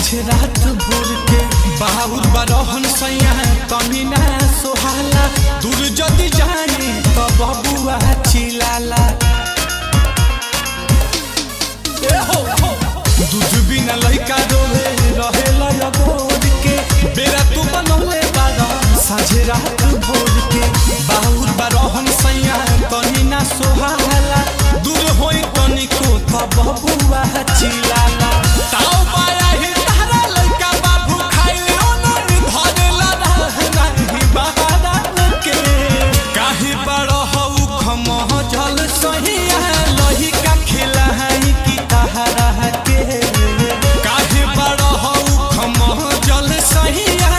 साझे रात भोर के बाहुर बरहन सैया तमी ना सोहाला दूर जदि जाने तो बबुआ चिलाला दूध बिना लइका रोवे रहेला लगोर के बेरा तू बनौले बारा साझे रात भोर के बाहुर बरहन सैया तमी ना सोहाला दूर होई तनिको तो बबुआ चिलाला ताऊ पाया ही तारा लइका बाबू खाइले ओनर धरेला नाही बहारा के काहे बड़ हउ खमह जल सहिया लहिका खिलाई की तहरा के काहे बड़ हउ खमह जल सहिया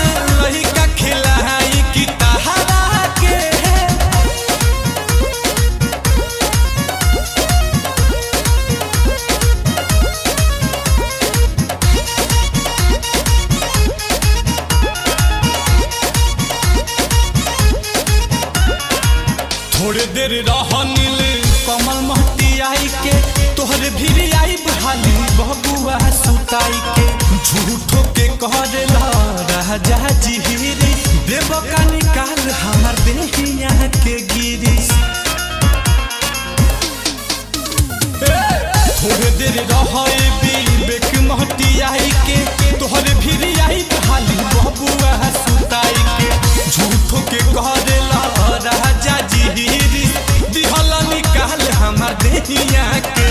लहिका खिलाई की तहरा के थोड़े देर रहनिल कमल महती आई के तोहरे भी आई बहाली बबुआ सुताई के झूठो के कहला राजा जिहिरी देव का निकाल हमार देहिया के गिरी थोड़े देर रहे विवेक महती आई के तोहरे भी आई बहाली बबुआ सुताई के झूठो के कहला राजा जिहिरी दिहला निकाल हमार देहिया के